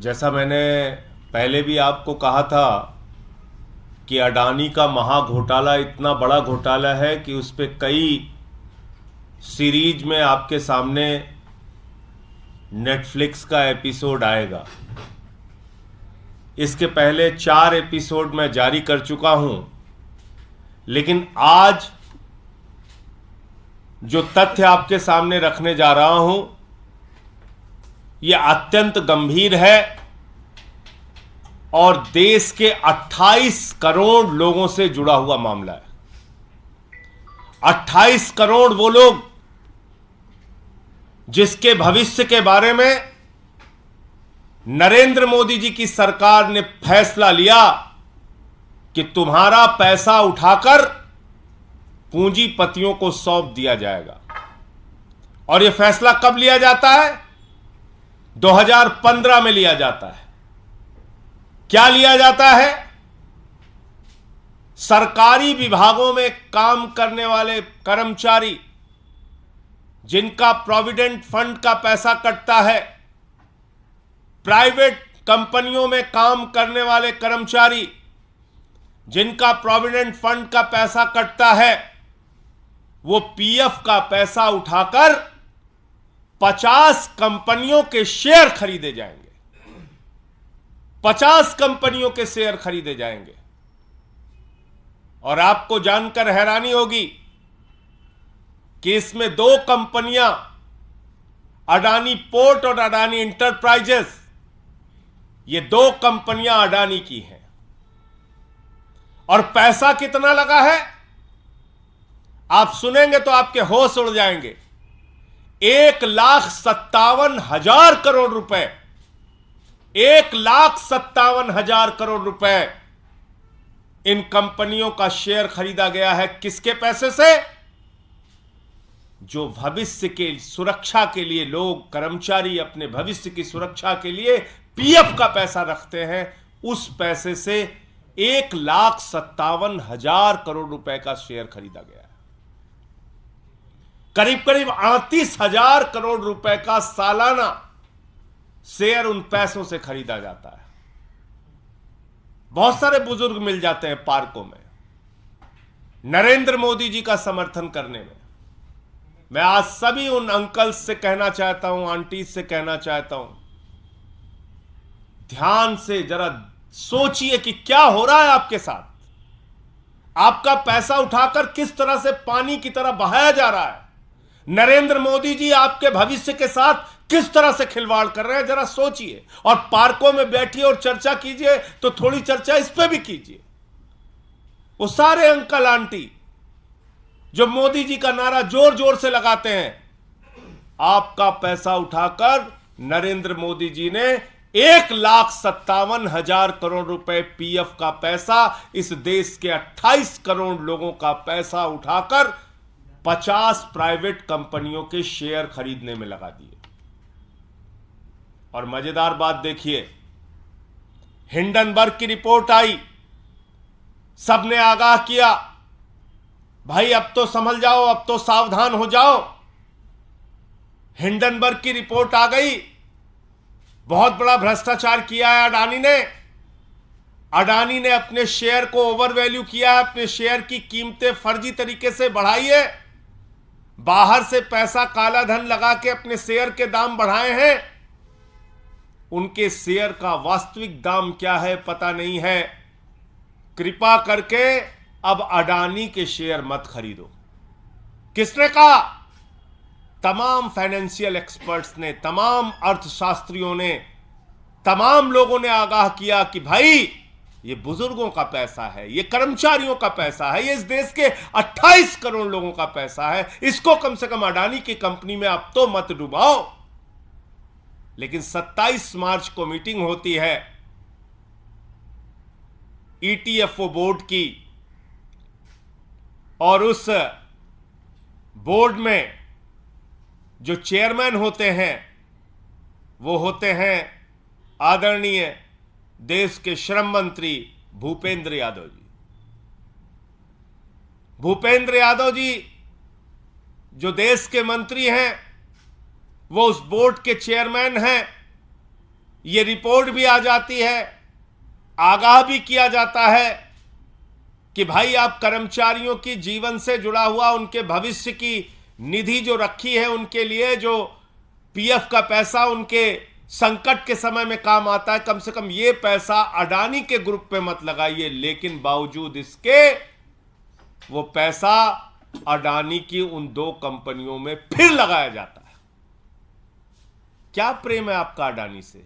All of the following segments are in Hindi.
जैसा मैंने पहले भी आपको कहा था कि अडानी का महा घोटाला इतना बड़ा घोटाला है कि उस पे कई सीरीज में आपके सामने नेटफ्लिक्स का एपिसोड आएगा। इसके पहले 4 एपिसोड मैं जारी कर चुका हूं, लेकिन आज जो तथ्य आपके सामने रखने जा रहा हूं यह अत्यंत गंभीर है और देश के 28 करोड़ लोगों से जुड़ा हुआ मामला है। 28 करोड़ वो लोग जिसके भविष्य के बारे में नरेंद्र मोदी जी की सरकार ने फैसला लिया कि तुम्हारा पैसा उठाकर पूंजीपतियों को सौंप दिया जाएगा। और यह फैसला कब लिया जाता है? 2015 में लिया जाता है। क्या लिया जाता है? सरकारी विभागों में काम करने वाले कर्मचारी जिनका प्रोविडेंट फंड का पैसा कटता है, प्राइवेट कंपनियों में काम करने वाले कर्मचारी जिनका प्रोविडेंट फंड का पैसा कटता है, वो पीएफ का पैसा उठाकर 50 कंपनियों के शेयर खरीदे जाएंगे। 50 कंपनियों के शेयर खरीदे जाएंगे। और आपको जानकर हैरानी होगी कि इसमें 2 कंपनियां, अडानी पोर्ट और अडानी इंटरप्राइजेस, ये 2 कंपनियां अडानी की हैं। और पैसा कितना लगा है आप सुनेंगे तो आपके होश उड़ जाएंगे। 1,57,000 करोड़ रुपए। 1,57,000 करोड़ रुपए इन कंपनियों का शेयर खरीदा गया है। किसके पैसे से? जो भविष्य के सुरक्षा के लिए लोग, कर्मचारी अपने भविष्य की सुरक्षा के लिए पीएफ का पैसा रखते हैं, उस पैसे से 1,57,000 करोड़ रुपए का शेयर खरीदा गया है। करीब करीब 38,000 करोड़ रुपए का सालाना शेयर उन पैसों से खरीदा जाता है। बहुत सारे बुजुर्ग मिल जाते हैं पार्कों में नरेंद्र मोदी जी का समर्थन करने में। मैं आज सभी उन अंकल्स से कहना चाहता हूं, आंटी से कहना चाहता हूं, ध्यान से जरा सोचिए कि क्या हो रहा है आपके साथ। आपका पैसा उठाकर किस तरह से पानी की तरह बहाया जा रहा है। नरेंद्र मोदी जी आपके भविष्य के साथ किस तरह से खिलवाड़ कर रहे हैं, जरा सोचिए। और पार्कों में बैठिए और चर्चा कीजिए तो थोड़ी चर्चा इस पे भी कीजिए। वो सारे अंकल आंटी जो मोदी जी का नारा जोर जोर से लगाते हैं, आपका पैसा उठाकर नरेंद्र मोदी जी ने 1,57,000 करोड़ रुपए पीएफ का पैसा, इस देश के 28 करोड़ लोगों का पैसा उठाकर 50 प्राइवेट कंपनियों के शेयर खरीदने में लगा दिए। और मजेदार बात देखिए, हिंडनबर्ग की रिपोर्ट आई, सबने आगाह किया, भाई अब तो संभल जाओ, अब तो सावधान हो जाओ। हिंडनबर्ग की रिपोर्ट आ गई, बहुत बड़ा भ्रष्टाचार किया है अडानी ने। अडानी ने अपने शेयर को ओवर वैल्यू किया है, अपने शेयर की कीमतें फर्जी तरीके से बढ़ाई है, बाहर से पैसा काला धन लगा के अपने शेयर के दाम बढ़ाए हैं। उनके शेयर का वास्तविक दाम क्या है पता नहीं है। कृपा करके अब अडानी के शेयर मत खरीदो। किसने कहा? तमाम फाइनेंशियल एक्सपर्ट्स ने, तमाम अर्थशास्त्रियों ने, तमाम लोगों ने आगाह किया कि भाई ये बुजुर्गों का पैसा है, ये कर्मचारियों का पैसा है, ये इस देश के 28 करोड़ लोगों का पैसा है, इसको कम से कम अडानी की कंपनी में अब तो मत डुबाओ। लेकिन 27 मार्च को मीटिंग होती है ईटीएफओ बोर्ड की, और उस बोर्ड में जो चेयरमैन होते हैं वो होते हैं आदरणीय देश के श्रम मंत्री भूपेंद्र यादव जी। भूपेंद्र यादव जी जो देश के मंत्री हैं, वो उस बोर्ड के चेयरमैन हैं। ये रिपोर्ट भी आ जाती है, आगाह भी किया जाता है कि भाई आप कर्मचारियों की जीवन से जुड़ा हुआ उनके भविष्य की निधि जो रखी है, उनके लिए जो पीएफ का पैसा उनके संकट के समय में काम आता है, कम से कम ये पैसा अडानी के ग्रुप पे मत लगाइए। लेकिन बावजूद इसके वो पैसा अडानी की उन 2 कंपनियों में फिर लगाया जाता है। क्या प्रेम है आपका अडानी से?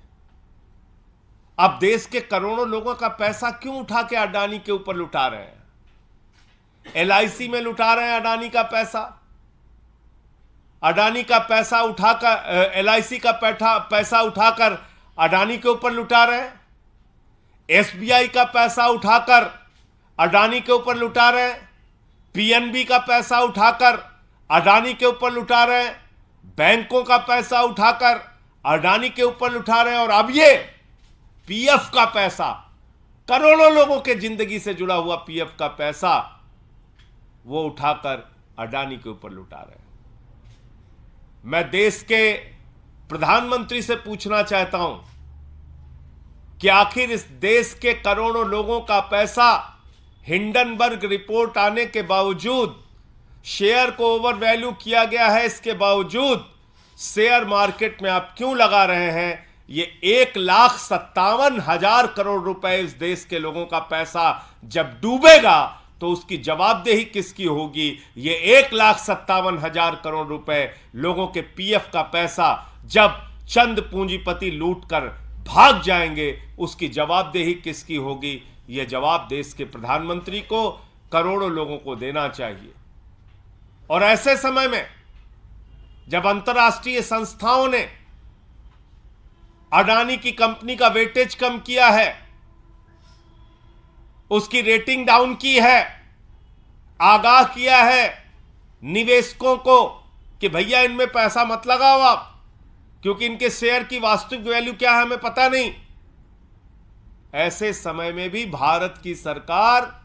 आप देश के करोड़ों लोगों का पैसा क्यों उठा के अडानी के ऊपर लुटा रहे हैं? एलआईसी में लुटा रहे हैं अडानी का पैसा, अडानी का पैसा उठाकर एलआईसी का पैसा उठाकर अडानी के ऊपर लुटा रहे हैं, एसबीआई का पैसा उठाकर अडानी के ऊपर लुटा रहे हैं, पीएनबी का पैसा उठाकर अडानी के ऊपर लुटा रहे हैं, बैंकों का पैसा उठाकर अडानी के ऊपर लुटा रहे हैं, और अब ये पीएफ का पैसा, करोड़ों लोगों के जिंदगी से जुड़ा हुआ पीएफ का पैसा वो उठाकर अडानी के ऊपर लुटा रहे हैं। मैं देश के प्रधानमंत्री से पूछना चाहता हूं कि आखिर इस देश के करोड़ों लोगों का पैसा हिंडनबर्ग रिपोर्ट आने के बावजूद, शेयर को ओवर वैल्यू किया गया है, इसके बावजूद शेयर मार्केट में आप क्यों लगा रहे हैं? ये 1,57,000 करोड़ रुपए इस देश के लोगों का पैसा जब डूबेगा तो उसकी जवाबदेही किसकी होगी? ये 1,57,000 करोड़ रुपए लोगों के पीएफ का पैसा जब चंद पूंजीपति लूट कर भाग जाएंगे, उसकी जवाबदेही किसकी होगी? ये जवाब देश के प्रधानमंत्री को, करोड़ों लोगों को देना चाहिए। और ऐसे समय में जब अंतर्राष्ट्रीय संस्थाओं ने अडानी की कंपनी का वेटेज कम किया है, उसकी रेटिंग डाउन की है, आगाह किया है निवेशकों को कि भैया इनमें पैसा मत लगाओ आप, क्योंकि इनके शेयर की वास्तविक वैल्यू क्या है हमें पता नहीं। ऐसे समय में भी भारत की सरकार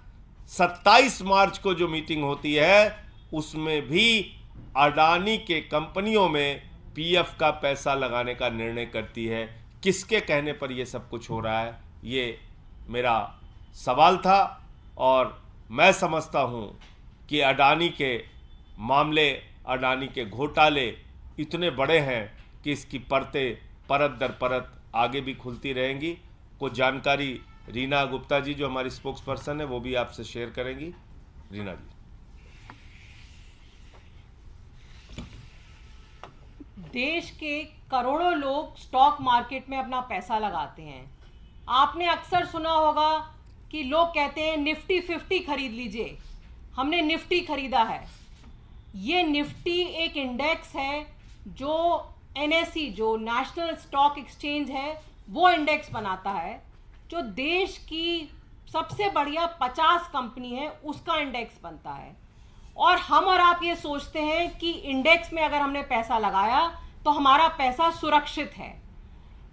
27 मार्च को जो मीटिंग होती है उसमें भी अडानी के कंपनियों में पीएफ का पैसा लगाने का निर्णय करती है। किसके कहने पर यह सब कुछ हो रहा है? ये मेरा सवाल था, और मैं समझता हूं कि अडानी के मामले, अडानी के घोटाले इतने बड़े हैं कि इसकी परत दर परत आगे भी खुलती रहेंगी। कुछ जानकारी रीना गुप्ता जी जो हमारी स्पोक्स पर्सन है वो भी आपसे शेयर करेंगी। रीना जी। देश के करोड़ों लोग स्टॉक मार्केट में अपना पैसा लगाते हैं। आपने अक्सर सुना होगा कि लोग कहते हैं निफ्टी 50 खरीद लीजिए, हमने निफ्टी खरीदा है। ये निफ्टी एक इंडेक्स है जो एनएसई, जो नेशनल स्टॉक एक्सचेंज है, वो इंडेक्स बनाता है। जो देश की सबसे बढ़िया 50 कंपनी है उसका इंडेक्स बनता है। और हम और आप ये सोचते हैं कि इंडेक्स में अगर हमने पैसा लगाया तो हमारा पैसा सुरक्षित है।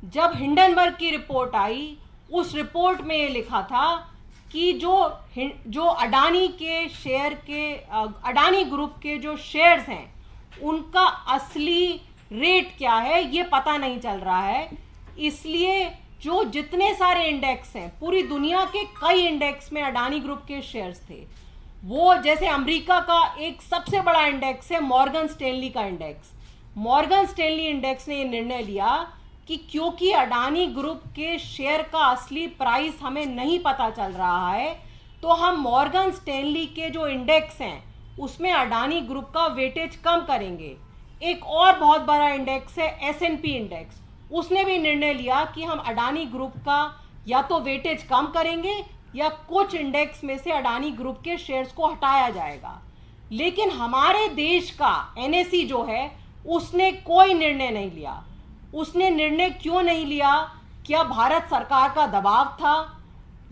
जब हिंडनबर्ग की रिपोर्ट आई, उस रिपोर्ट में ये लिखा था कि जो अडानी के शेयर के, अडानी ग्रुप के जो शेयर्स हैं उनका असली रेट क्या है ये पता नहीं चल रहा है। इसलिए जो जितने सारे इंडेक्स हैं, पूरी दुनिया के कई इंडेक्स में अडानी ग्रुप के शेयर्स थे। वो जैसे अमेरिका का एक सबसे बड़ा इंडेक्स है मॉर्गन स्टैनली का इंडेक्स। मॉर्गन स्टैनली इंडेक्स ने ये निर्णय लिया कि क्योंकि अडानी ग्रुप के शेयर का असली प्राइस हमें नहीं पता चल रहा है, तो हम मॉर्गन स्टैनली के जो इंडेक्स हैं उसमें अडानी ग्रुप का वेटेज कम करेंगे। एक और बहुत बड़ा इंडेक्स है S&P इंडेक्स, उसने भी निर्णय लिया कि हम अडानी ग्रुप का या तो वेटेज कम करेंगे या कुछ इंडेक्स में से अडानी ग्रुप के शेयर्स को हटाया जाएगा। लेकिन हमारे देश का NSE जो है उसने कोई निर्णय नहीं लिया। उसने निर्णय क्यों नहीं लिया? क्या भारत सरकार का दबाव था?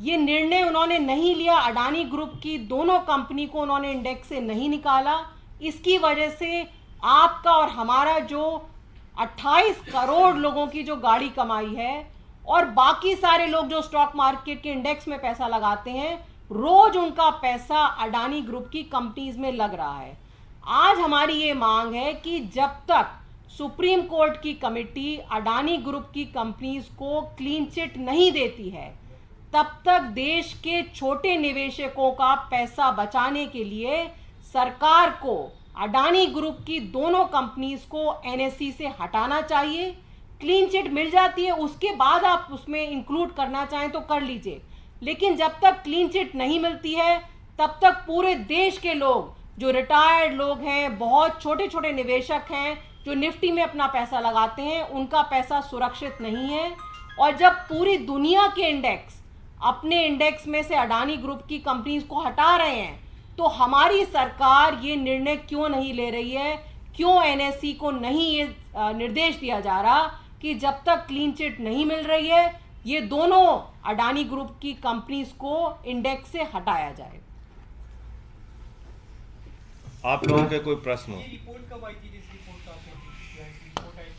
ये निर्णय उन्होंने नहीं लिया। अडानी ग्रुप की दोनों कंपनी को उन्होंने इंडेक्स से नहीं निकाला। इसकी वजह से आपका और हमारा जो 28 करोड़ लोगों की जो गाड़ी कमाई है और बाकी सारे लोग जो स्टॉक मार्केट के इंडेक्स में पैसा लगाते हैं, रोज उनका पैसा अडानी ग्रुप की कंपनीज में लग रहा है। आज हमारी ये मांग है कि जब तक सुप्रीम कोर्ट की कमेटी अडानी ग्रुप की कंपनीज को क्लीन चिट नहीं देती है, तब तक देश के छोटे निवेशकों का पैसा बचाने के लिए सरकार को अडानी ग्रुप की दोनों कंपनीज को एनएसई से हटाना चाहिए। क्लीन चिट मिल जाती है, उसके बाद आप उसमें इंक्लूड करना चाहें तो कर लीजिए, लेकिन जब तक क्लीन चिट नहीं मिलती है तब तक पूरे देश के लोग, जो रिटायर्ड लोग हैं, बहुत छोटे छोटे निवेशक हैं जो निफ्टी में अपना पैसा लगाते हैं, उनका पैसा सुरक्षित नहीं है। और जब पूरी दुनिया के इंडेक्स अपने इंडेक्स में से अडानी ग्रुप की कंपनीज को हटा रहे हैं, तो हमारी सरकार ये निर्णय क्यों नहीं ले रही है, क्यों एनएसई को नहीं ये निर्देश दिया जा रहा कि जब तक क्लीन चिट नहीं मिल रही है ये दोनों अडानी ग्रुप की कंपनीज को इंडेक्स से हटाया जाए। आप लोगों के कोई प्रश्न हो? ये रिपोर्ट कब आई थी जिस रिपोर्ट का आपने रिपोर्ट आई थी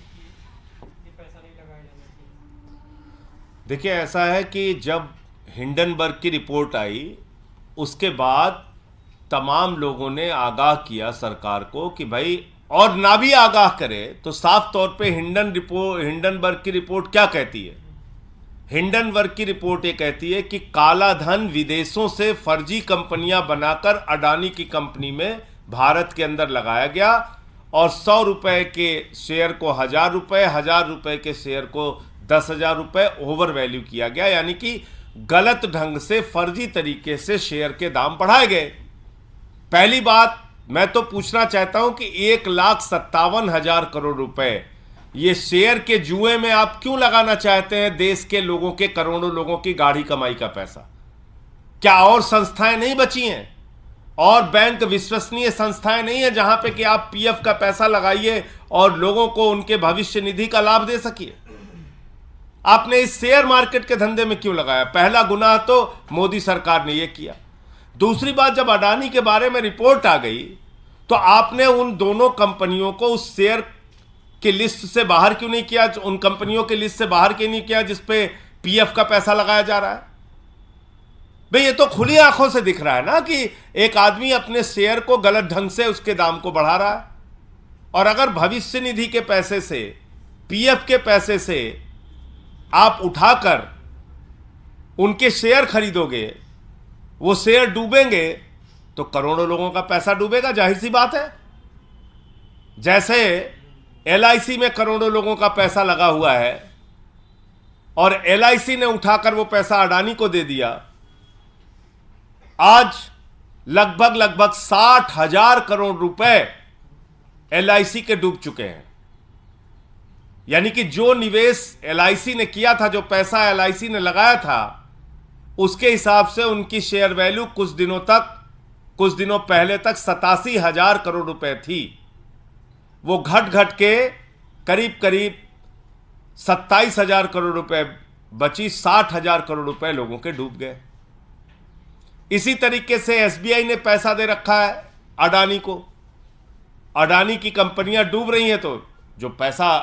कि ये पैसा नहीं लगाया जाना चाहिए? देखिए, ऐसा है कि जब हिंडनबर्ग की रिपोर्ट आई उसके बाद तमाम लोगों ने आगाह किया सरकार को कि भाई, और ना भी आगाह करे तो साफ तौर पे हिंडनबर्ग की रिपोर्ट क्या कहती है? हिंडनबर्ग की रिपोर्ट ये कहती है कि काला धन विदेशों से फर्जी कंपनियां बनाकर अडानी की कंपनी में भारत के अंदर लगाया गया और 100 रुपए के शेयर को 1000 रुपए, 1000 रुपए के शेयर को 10,000 रुपए ओवर वैल्यू किया गया, यानी कि गलत ढंग से फर्जी तरीके से शेयर के दाम बढ़ाए गए। पहली बात मैं तो पूछना चाहता हूं कि 1,57,000 करोड़ रुपए ये शेयर के जुए में आप क्यों लगाना चाहते हैं? देश के लोगों के, करोड़ों लोगों की गाढ़ी कमाई का पैसा। क्या और संस्थाएं नहीं बची हैं? और बैंक विश्वसनीय संस्थाएं नहीं है जहां पे कि आप पीएफ का पैसा लगाइए और लोगों को उनके भविष्य निधि का लाभ दे सकिए? आपने इस शेयर मार्केट के धंधे में क्यों लगाया? पहला गुनाह तो मोदी सरकार ने यह किया। दूसरी बात, जब अडानी के बारे में रिपोर्ट आ गई तो आपने उन दोनों कंपनियों को उस शेयर की लिस्ट से बाहर क्यों नहीं किया? उन कंपनियों की लिस्ट से बाहर क्यों नहीं किया जिस पे पीएफ का पैसा लगाया जा रहा है? भाई, ये तो खुली आंखों से दिख रहा है ना कि एक आदमी अपने शेयर को गलत ढंग से उसके दाम को बढ़ा रहा है। और अगर भविष्य निधि के पैसे से, पीएफ के पैसे से आप उठाकर उनके शेयर खरीदोगे, वो शेयर डूबेंगे तो करोड़ों लोगों का पैसा डूबेगा, जाहिर सी बात है। जैसे एलआईसी में करोड़ों लोगों का पैसा लगा हुआ है और एलआईसी ने उठाकर वो पैसा अडानी को दे दिया। आज लगभग 60,000 करोड़ रुपए एलआईसी के डूब चुके हैं। यानी कि जो निवेश एलआईसी ने किया था, जो पैसा एलआईसी ने लगाया था, उसके हिसाब से उनकी शेयर वैल्यू कुछ दिनों पहले तक 87,000 करोड़ रुपए थी। वो घट के करीब 27,000 करोड़ रुपए बची, 60,000 करोड़ रुपए लोगों के डूब गए। इसी तरीके से एसबीआई ने पैसा दे रखा है अडानी को। अडानी की कंपनियां डूब रही हैं तो जो पैसा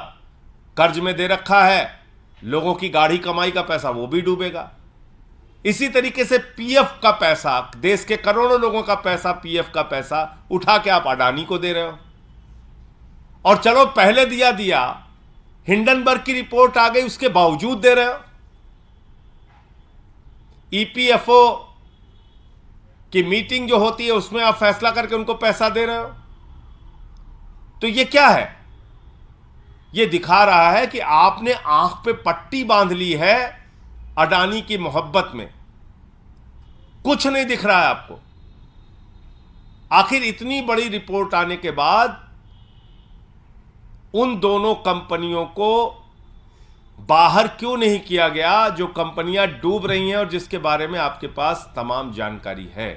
कर्ज में दे रखा है, लोगों की गाढ़ी कमाई का पैसा, वो भी डूबेगा। इसी तरीके से पीएफ का पैसा, देश के करोड़ों लोगों का पैसा, पीएफ का पैसा उठा के आप अडानी को दे रहे हो। और चलो पहले दिया, हिंडनबर्ग की रिपोर्ट आ गई, उसके बावजूद दे रहे हो। ईपीएफओ की मीटिंग जो होती है उसमें आप फैसला करके उनको पैसा दे रहे हो। तो ये क्या है? ये दिखा रहा है कि आपने आंख पे पट्टी बांध ली है अडानी की मोहब्बत में। कुछ नहीं दिख रहा है आपको। आखिर इतनी बड़ी रिपोर्ट आने के बाद उन दोनों कंपनियों को बाहर क्यों नहीं किया गया, जो कंपनियां डूब रही हैं और जिसके बारे में आपके पास तमाम जानकारी है?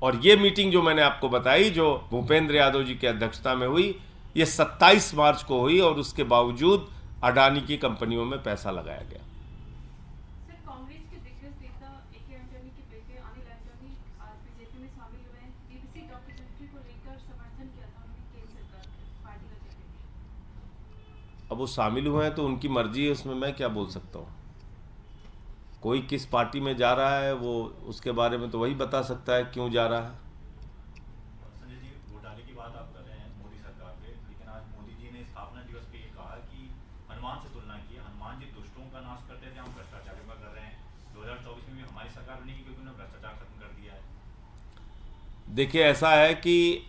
और यह मीटिंग जो मैंने आपको बताई, जो भूपेंद्र यादव जी की अध्यक्षता में हुई, यह 27 मार्च को हुई और उसके बावजूद अडानी की कंपनियों में पैसा लगाया गया। सर, कांग्रेस के दिग्गज नेता ए.के. आंटोनी के बेटे अनिल आंटोनी आज बीजेपी में शामिल हुए हैं। बीबीसी डॉक्यूमेंट्री को लेकर समर्थन किया था उन्होंने केंद्र सरकार पार्टी का कहते। अब वो शामिल हुए हैं तो उनकी मर्जी है, उसमें मैं क्या बोल सकता हूँ? कोई किस पार्टी में जा रहा है वो उसके बारे में तो वही बता सकता है क्यों जा रहा है। संजय जी, घोटाले की बात आप कर रहे हैं मोदी सरकार पे, घोषणा की, हनुमान जी दुष्टों का नाश करते थे, हम भ्रष्टाचार पर कर रहे हैं। 2024 में भी हमारी सरकार बनेगी क्योंकि उन्होंने भ्रष्टाचार खत्म कर दिया है। देखिए, ऐसा है कि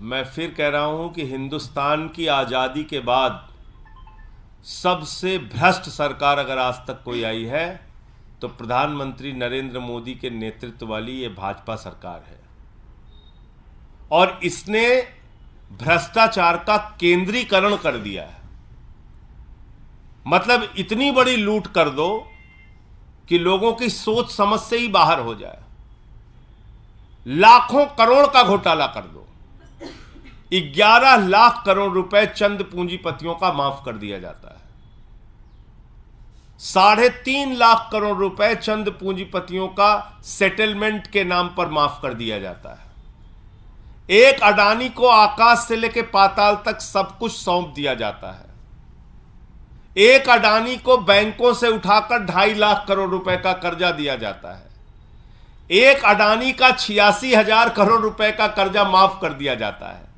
मैं फिर कह रहा हूं कि हिंदुस्तान की आज़ादी के बाद सबसे भ्रष्ट सरकार अगर आज तक कोई आई है तो प्रधानमंत्री नरेंद्र मोदी के नेतृत्व वाली ये भाजपा सरकार है। और इसने भ्रष्टाचार का केंद्रीकरण कर दिया है। मतलब इतनी बड़ी लूट कर दो कि लोगों की सोच समझ से ही बाहर हो जाए। लाखों करोड़ का घोटाला कर दो, 11 लाख करोड़ रुपए चंद पूंजीपतियों का माफ कर दिया जाता है। 3.5 लाख करोड़ रुपए चंद पूंजीपतियों का सेटलमेंट के नाम पर माफ कर दिया जाता है। एक अडानी को आकाश से लेकर पाताल तक सब कुछ सौंप दिया जाता है। एक अडानी को बैंकों से उठाकर 2.5 लाख करोड़ रुपए का कर्जा दिया जाता है। एक अडानी का 86,000 करोड़ रुपए का कर्जा माफ कर दिया जाता है।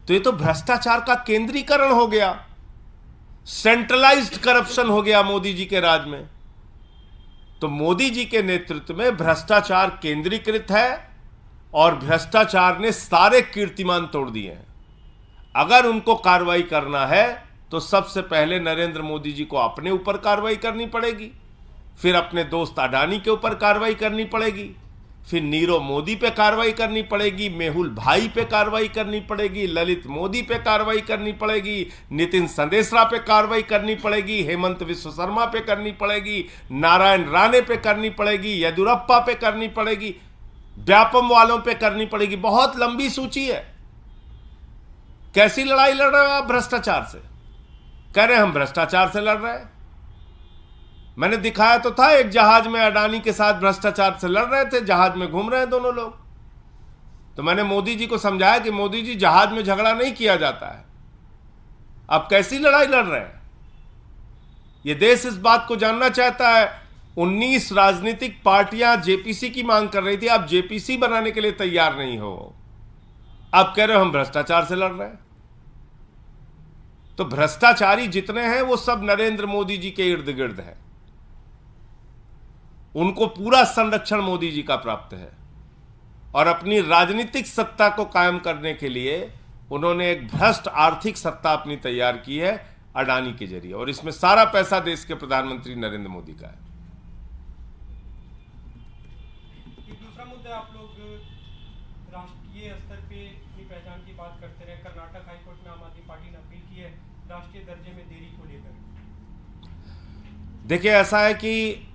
तो ये तो भ्रष्टाचार का केंद्रीकरण हो गया, सेंट्रलाइज्ड करप्शन हो गया मोदी जी के राज में। तो मोदी जी के नेतृत्व में भ्रष्टाचार केंद्रीकृत है और भ्रष्टाचार ने सारे कीर्तिमान तोड़ दिए हैं। अगर उनको कार्रवाई करना है तो सबसे पहले नरेंद्र मोदी जी को अपने ऊपर कार्रवाई करनी पड़ेगी, फिर अपने दोस्त अडानी के ऊपर कार्रवाई करनी पड़ेगी, फिर नीरव मोदी पे कार्रवाई करनी पड़ेगी, मेहुल भाई पे कार्रवाई करनी पड़ेगी, ललित मोदी पे कार्रवाई करनी पड़ेगी, नितिन संदेशरा पे कार्रवाई करनी पड़ेगी, हेमंत विश्व शर्मा पे करनी पड़ेगी, नारायण राणे पे करनी पड़ेगी, येदियुरप्पा पे करनी पड़ेगी, व्यापम वालों पे करनी पड़ेगी। बहुत लंबी सूची है। कैसी लड़ाई लड़ रहे हो आप भ्रष्टाचार से? कह रहे हैं हम भ्रष्टाचार से लड़ रहे हैं। मैंने दिखाया तो था, एक जहाज में अडानी के साथ भ्रष्टाचार से लड़ रहे थे, जहाज में घूम रहे हैं दोनों लोग। तो मैंने मोदी जी को समझाया कि मोदी जी, जहाज में झगड़ा नहीं किया जाता है। आप कैसी लड़ाई लड़ रहे हैं? यह देश इस बात को जानना चाहता है। 19 राजनीतिक पार्टियां जेपीसी की मांग कर रही थी, आप जेपीसी बनाने के लिए तैयार नहीं हो। आप कह रहे हो हम भ्रष्टाचार से लड़ रहे हैं। तो भ्रष्टाचारी जितने हैं वो सब नरेंद्र मोदी जी के इर्द गिर्द है। उनको पूरा संरक्षण मोदी जी का प्राप्त है और अपनी राजनीतिक सत्ता को कायम करने के लिए उन्होंने एक भ्रष्ट आर्थिक सत्ता अपनी तैयार की है अडानी के जरिए, और इसमें सारा पैसा देश के प्रधानमंत्री नरेंद्र मोदी का है। एक दूसरा मुद्दा, आप लोग राष्ट्रीय स्तर पे अपनी पहचान की बात करते रहे। कर्नाटक हाईकोर्ट में आम आदमी पार्टी ने अपील की है राष्ट्रीय दर्जे में देरी को लेकर। देखिए, ऐसा है कि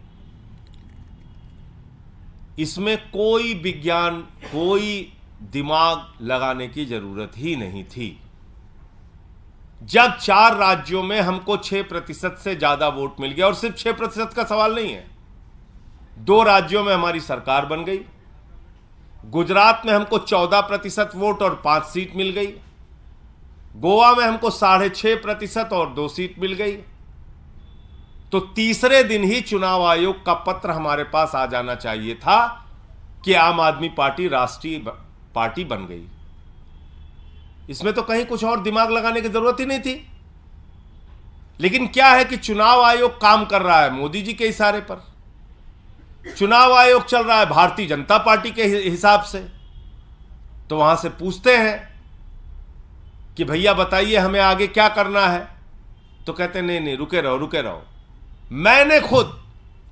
इसमें कोई विज्ञान, कोई दिमाग लगाने की जरूरत ही नहीं थी। जब 4 राज्यों में हमको 6% से ज्यादा वोट मिल गया, और सिर्फ 6% का सवाल नहीं है, 2 राज्यों में हमारी सरकार बन गई। गुजरात में हमको 14% वोट और 5 सीट मिल गई। गोवा में हमको 6.5% और 2 सीट मिल गई। तो तीसरे दिन ही चुनाव आयोग का पत्र हमारे पास आ जाना चाहिए था कि आम आदमी पार्टी राष्ट्रीय पार्टी बन गई। इसमें तो कहीं कुछ और दिमाग लगाने की जरूरत ही नहीं थी। लेकिन क्या है कि चुनाव आयोग काम कर रहा है मोदी जी के इशारे पर। चुनाव आयोग चल रहा है भारतीय जनता पार्टी के हिसाब से। तो वहां से पूछते हैं कि भैया बताइए हमें आगे क्या करना है, तो कहते नहीं नहीं रुके रहो रुके रहो। मैंने खुद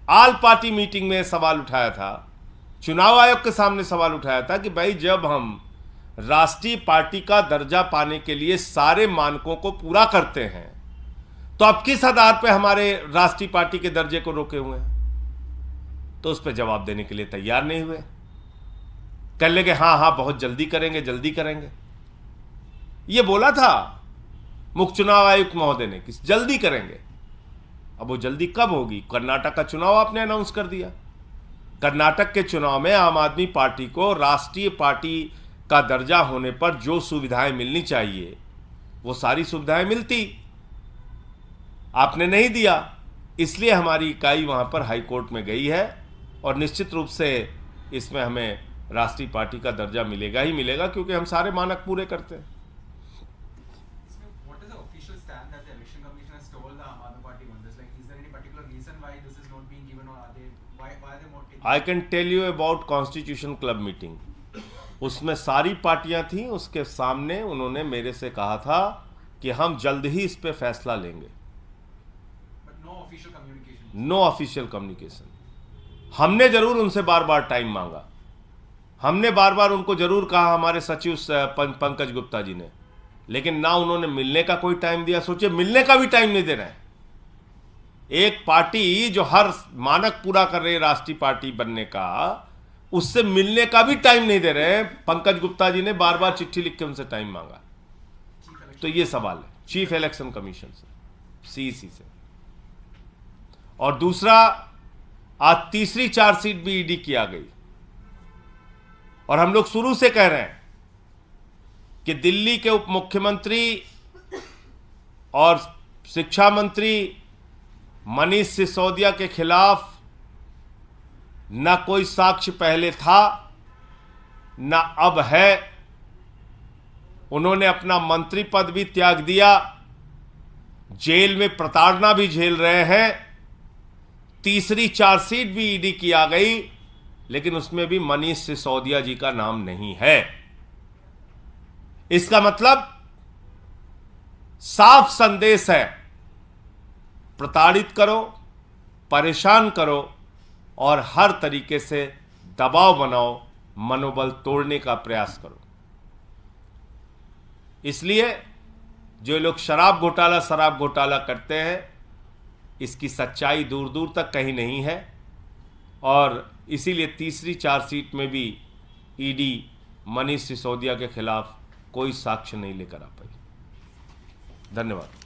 ऑल पार्टी मीटिंग में सवाल उठाया था, चुनाव आयोग के सामने सवाल उठाया था कि भाई जब हम राष्ट्रीय पार्टी का दर्जा पाने के लिए सारे मानकों को पूरा करते हैं तो अब किस आधार पर हमारे राष्ट्रीय पार्टी के दर्जे को रोके हुए हैं? तो उस पर जवाब देने के लिए तैयार नहीं हुए। कह लगे हाँ हाँ बहुत जल्दी करेंगे जल्दी करेंगे। ये बोला था मुख्य चुनाव आयुक्त महोदय ने कि जल्दी करेंगे। अब वो जल्दी कब होगी? कर्नाटक का चुनाव आपने अनाउंस कर दिया। कर्नाटक के चुनाव में आम आदमी पार्टी को राष्ट्रीय पार्टी का दर्जा होने पर जो सुविधाएं मिलनी चाहिए वो सारी सुविधाएं मिलती, आपने नहीं दिया। इसलिए हमारी इकाई वहां पर हाईकोर्ट में गई है और निश्चित रूप से इसमें हमें राष्ट्रीय पार्टी का दर्जा मिलेगा ही मिलेगा, क्योंकि हम सारे मानक पूरे करते हैं। What is the official stand that the election commission has told the Aam Aadmi Party being given, or are they why are they not taking? I can tell you about constitution club meeting, उसमें सारी पार्टियां थीं, उसके सामने उन्होंने मेरे से कहा था कि हम जल्द ही इस पे फैसला लेंगे। But no official communication. No official communication. हमने जरूर उनसे बार बार टाइम मांगा, हमने बार बार उनको जरूर कहा, हमारे सचिव पंकज गुप्ता जी ने, लेकिन ना उन्होंने मिलने का कोई टाइम दिया। सोचिए, मिलने का भी टाइम नहीं दे रहे हैं। एक पार्टी जो हर मानक पूरा कर रही है राष्ट्रीय पार्टी बनने का, उससे मिलने का भी टाइम नहीं दे रहे हैं। पंकज गुप्ता जी ने बार बार चिट्ठी लिख के उनसे टाइम मांगा। तो ये सवाल है चीफ इलेक्शन कमीशन से, सीईसी से। और दूसरा, आज तीसरी चार्जशीट भी ईडी की आ गई, और हम लोग शुरू से कह रहे हैं कि दिल्ली के उप मुख्यमंत्री और शिक्षा मंत्री मनीष सिसोदिया के खिलाफ न कोई साक्ष्य पहले था न अब है। उन्होंने अपना मंत्री पद भी त्याग दिया, जेल में प्रताड़ना भी झेल रहे हैं। तीसरी चार्जशीट भी ईडी की आ गई, लेकिन उसमें भी मनीष सिसोदिया जी का नाम नहीं है। इसका मतलब साफ संदेश है, प्रताड़ित करो, परेशान करो और हर तरीके से दबाव बनाओ, मनोबल तोड़ने का प्रयास करो। इसलिए जो लोग शराब घोटाला करते हैं, इसकी सच्चाई दूर दूर तक कहीं नहीं है, और इसीलिए तीसरी चार्जशीट में भी ईडी मनीष सिसोदिया के खिलाफ कोई साक्ष्य नहीं लेकर आ पाई। धन्यवाद।